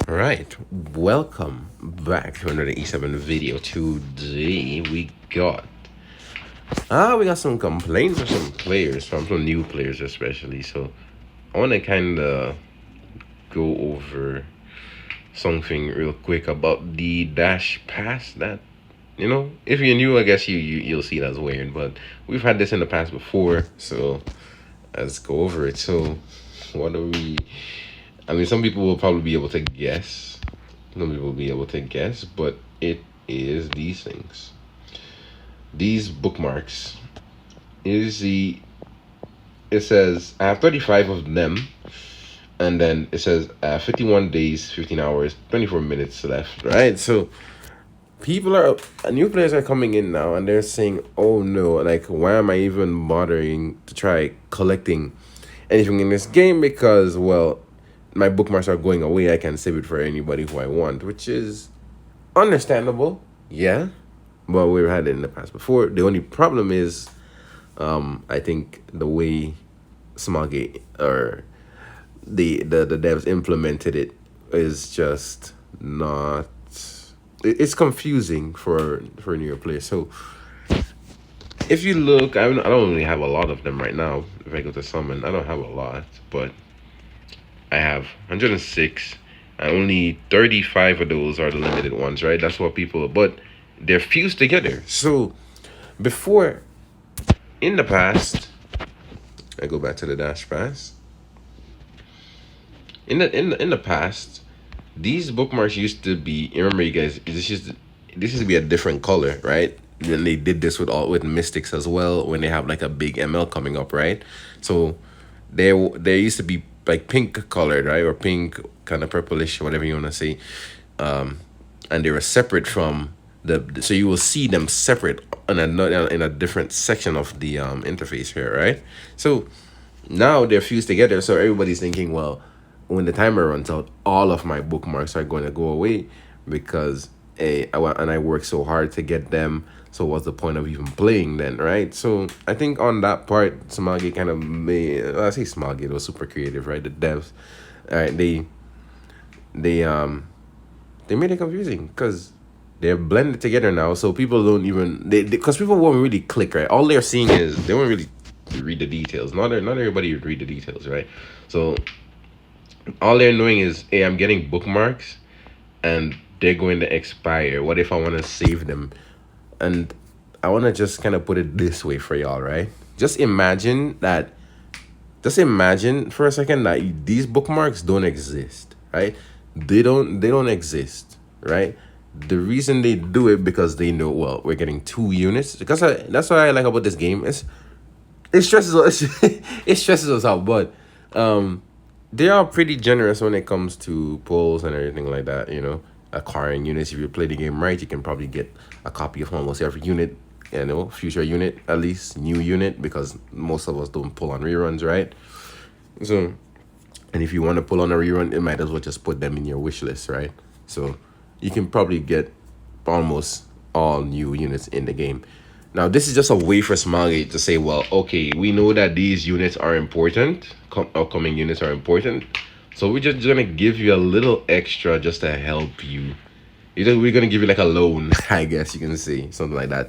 All right, welcome back to another E7 video. Today we got some complaints from some players, from some new players especially. So I want to kind of go over something real quick about the dash pass. That if you're new, I guess you'll see that's weird, but we've had this in the past before. So let's go over it. So what do we? I mean, some people will probably be able to guess. Some people will be able to guess, but it is these things. These bookmarks. It says I have 35 of them, and then it says 51 days, 15 hours, 24 minutes left. Right. So new players are coming in now, and they're saying, "Oh no! Like, why am I even bothering to try collecting anything in this game? Because my bookmarks are going away. I can save it for anybody who I want," which is understandable. Yeah, but we've had it in the past before. The only problem is, I think the way Smoggy or the devs implemented it is just not. It's confusing for newer players. So if you look, I don't really have a lot of them right now. If I go to summon, I don't have a lot, but I have 106, and only 35 of those are the limited ones, right? That's what people, but they're fused together. So before, in the past, I go back to the dash pass. In the past, these bookmarks used to be. Remember, you guys, this used to be a different color, right? Then they did this with mystics as well when they have like a big ML coming up, right? So there used to be like pink colored, right, or pink kind of purplish, whatever you want to say, and they were separate from so you will see them separate in a different section of the interface here, right? So now they're fused together, so everybody's thinking, well, when the timer runs out, all of my bookmarks are going to go away because I worked so hard to get them. So what's the point of even playing then, right? So I think on that part, Smoggy kind of made. Well, I say Smoggy, it was super creative, right? The devs, all right, they made it confusing because they're blended together now. So people don't even because people won't really click, right? All they're seeing is they won't really read the details. Not everybody would read the details, right? So all they're knowing is, hey, I'm getting bookmarks, and they're going to expire. What if I want to save them? And I want to just kind of put it this way for y'all, right? Just imagine for a second that these bookmarks don't exist, right? They don't exist, right? The reason they do it because they know, well, we're getting 2 units. Because that's what I like about this game. It stresses us it stresses us out, but they are pretty generous when it comes to polls and everything like that, acquiring units. If you play the game right, you can probably get a copy of almost every unit, future unit, at least new unit, because most of us don't pull on reruns, right? So, and if you want to pull on a rerun, it might as well just put them in your wish list, right? So you can probably get almost all new units in the game. Now, this is just a way for Smiley to say, well, okay, we know that these units are important, upcoming units are important, so we're just gonna give you a little extra just to help you. We're gonna give you like a loan, I guess you can say, something like that,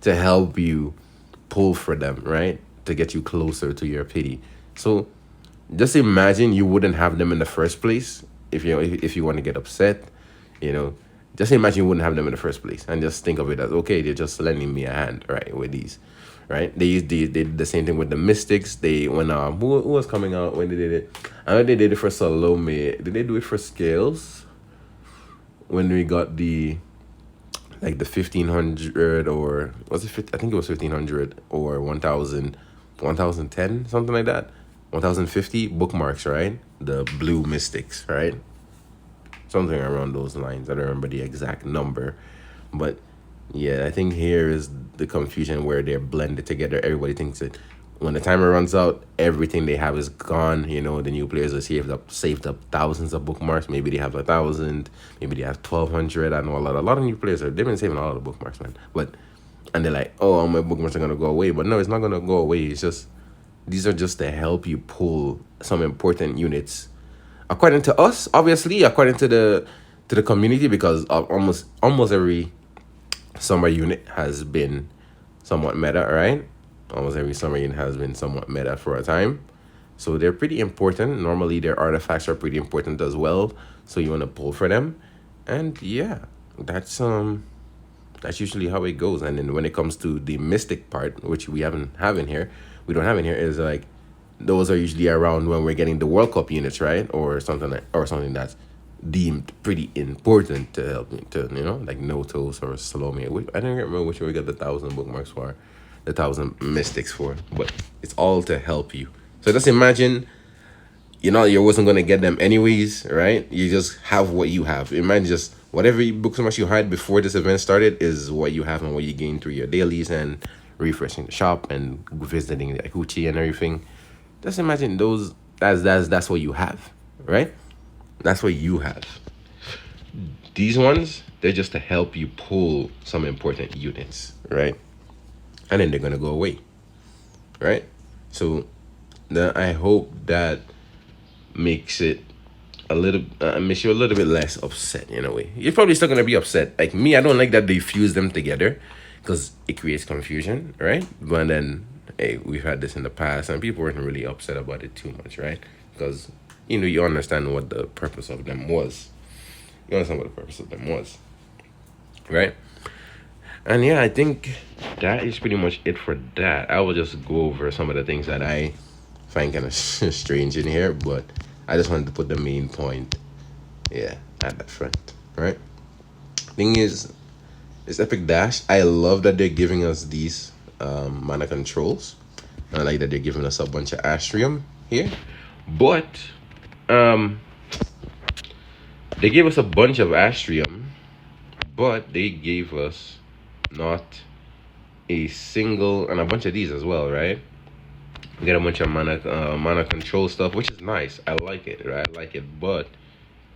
to help you pull for them, right? To get you closer to your pity. So just imagine you wouldn't have them in the first place if you want to get upset, you know. Just imagine you wouldn't have them in the first place, and just think of it as, okay, they're just lending me a hand, right, with these, right? They did the same thing with the mystics. When who was coming out when they did it? I know they did it for Salome. Did they do it for scales? When we got the 1500, or was it I think it was 1500 or 1000, 1010, something like that. 1050 bookmarks, right? The blue mystics, right? Something around those lines. I don't remember the exact number, but yeah, I think here is the confusion where they're blended together. Everybody thinks that when the timer runs out, everything they have is gone. The new players are saved up thousands of bookmarks. Maybe they have 1,000. Maybe they have 1,200. I know a lot of new players they've been saving a lot of bookmarks, man. And they're like, oh, all my bookmarks are gonna go away. But no, it's not gonna go away. It's just these are just to help you pull some important units according to us, obviously, according to the community, because almost every summer unit has been somewhat meta, right? Almost every summer unit has been somewhat meta for a time. So they're pretty important. Normally their artifacts are pretty important as well. So you want to pull for them. And yeah, that's usually how it goes. And then when it comes to the mystic part, which we haven't have in here, we don't have in here, is like those are usually around when we're getting the World Cup units, right? Or something like, or something that's deemed pretty important to help me to, like Notos or Salome. I don't remember which one we got the 1,000 bookmarks for, the 1,000 mystics for, but it's all to help you. So just imagine, you wasn't gonna get them anyways, right? You just have what you have. Imagine just whatever bookmarks you had before this event started is what you have and what you gain through your dailies and refreshing the shop and visiting the Akuchi and everything. Just imagine those. That's what you have, right? That's what you have. These ones, they're just to help you pull some important units, right? And then they're gonna go away, right? So, I hope that makes it makes you a little bit less upset in a way. You're probably still gonna be upset. Like me, I don't like that they fuse them together because it creates confusion, right? But then, hey, we've had this in the past, and people weren't really upset about it too much, right? Because you understand what the purpose of them was. You understand what the purpose of them was, right? And yeah, I think that is pretty much it for that. I will just go over some of the things that I find kind of strange in here, but I just wanted to put the main point, yeah, at the front, right? Thing is, this Epic Dash, I love that they're giving us these mana controls. I like that they're giving us a bunch of Astrium here, but they gave us a bunch of Astrium, but they gave us not a single, and a bunch of these as well, right? We get a bunch of mana control stuff, which is nice. I like it, right? I like it, but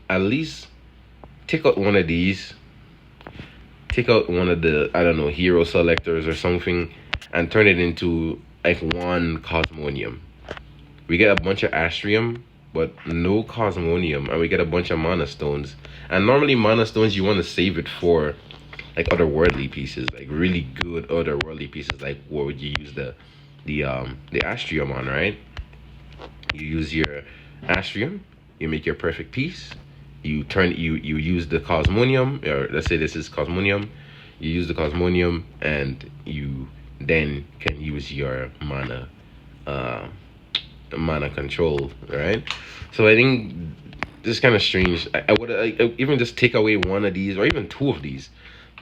at least take out one of these. Take out one of the, I don't know, hero selectors or something, and turn it into like one Cosmonium. We get a bunch of Astrium, but no Cosmonium, and we get a bunch of Mana Stones. And normally Mana Stones, you want to save it for like otherworldly pieces, like really good otherworldly pieces, like what would you use the Astrium on, right? You use your Astrium, you make your perfect piece, you use the Cosmonium, or let's say this is Cosmonium, you use the Cosmonium, and you then can use your mana control, right? So I think this is kind of strange. I would even just take away one of these, or even two of these.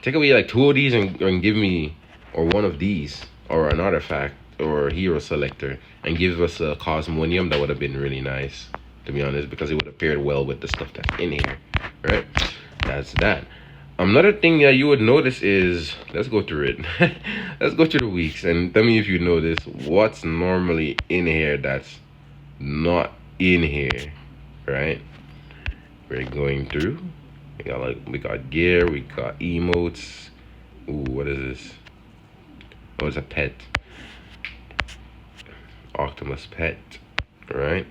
Take away like two of these and give me, or one of these, or an artifact, or a hero selector, and give us a Cosmonium. That would have been really nice, to be honest, because it would have paired well with the stuff that's in here, right? That's that. Another thing that you would notice is, let's go through it. Let's go through the weeks and tell me if you notice what's normally in here that's not in here, right? We're going through. We got gear, we got emotes. Ooh, what is this? Oh, it's a pet. Octopus pet, right?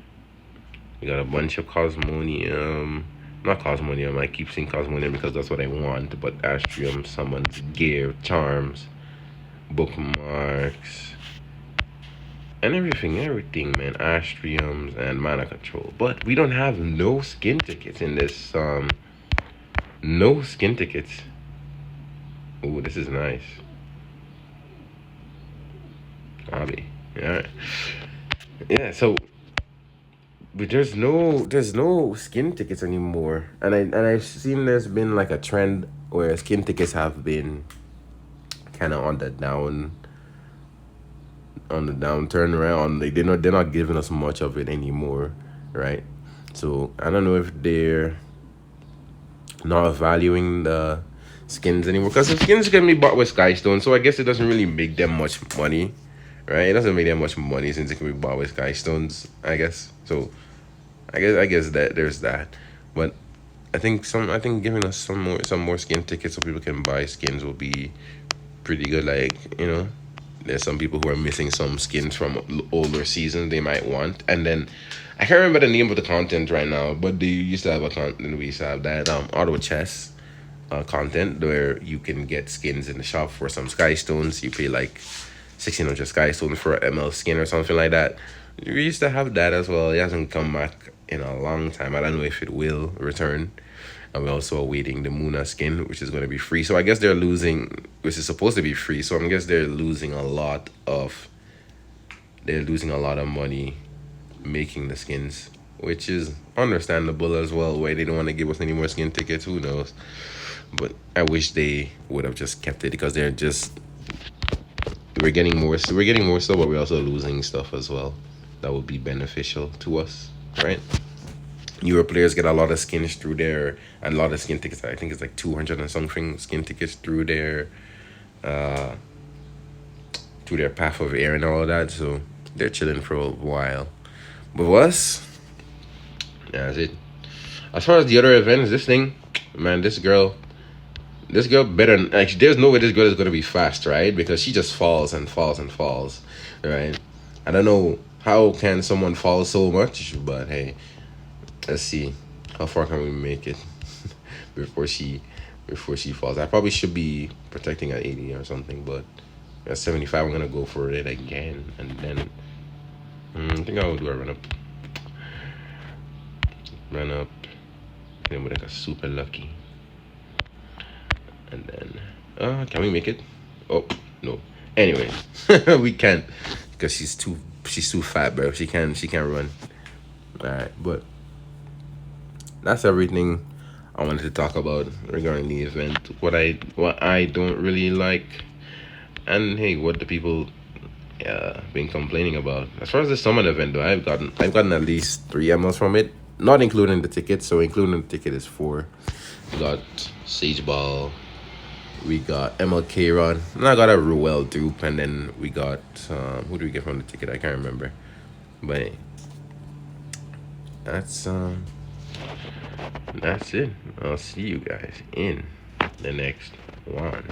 We got a bunch of Cosmonium. Not Cosmonium, I keep saying Cosmonium because that's what I want, but Astrium, summons, gear, charms, bookmarks, and everything, man. Astriums and mana control. But we don't have no skin tickets in this, no skin tickets. Ooh, this is nice. Hobby. Alright. Yeah, so but there's no skin tickets anymore. And I've seen there's been like a trend where skin tickets have been kinda on the downturn around. Like they're not giving us much of it anymore, right? So I don't know if they're not valuing the skins anymore, because the skins can be bought with Skystone, so I guess it doesn't really make them much money, right? It doesn't make them much money since it can be bought with Skystones, I guess. So I guess that there's that. But I think giving us some more skin tickets so people can buy skins will be pretty good. Like, There's some people who are missing some skins from older seasons they might want. And then I can't remember the name of the content right now, but they used to have a content. We used to have that auto chess content where you can get skins in the shop for some sky stones. You pay like 1600 sky stones for an ML skin or something like that. We used to have that as well. It hasn't come back in a long time. I don't know if it will return. And we're also awaiting the Muna skin, which is going to be free. So I guess they're losing, which is supposed to be free. So I guess they're losing a lot of money making the skins, which is understandable as well. Why they don't want to give us any more skin tickets, who knows? But I wish they would have just kept it, because we're getting more. So we're getting more stuff, but we're also losing stuff as well. That would be beneficial to us, right? Newer players get a lot of skins through there, and a lot of skin tickets. I think it's like 200 and something skin tickets through their path of air and all of that. So they're chilling for a while. But for us, that's it. As far as the other events, this thing, man, this girl better. Actually, there's no way this girl is gonna be fast, right? Because she just falls and falls and falls, right? I don't know how can someone fall so much, but hey, let's see how far can we make it before she falls. I probably should be protecting at 80 or something, but at 75 I'm gonna go for it again, and then I think I'll do a run up, then with like a super lucky, and then can we make it? Oh no. Anyway, we can't, because she's too fat, bro. She can't run. All right, but that's everything I wanted to talk about regarding the event. What I don't really like, and hey, what the people been complaining about. As far as the summon event though, I've gotten at least 3 MLs from it, not including the ticket. So including the ticket is 4. We got Sage Ball, we got MLK Run, and I got a Ruel dupe, and then we got who do we get from the ticket? I can't remember, but that's it. I'll see you guys in the next one.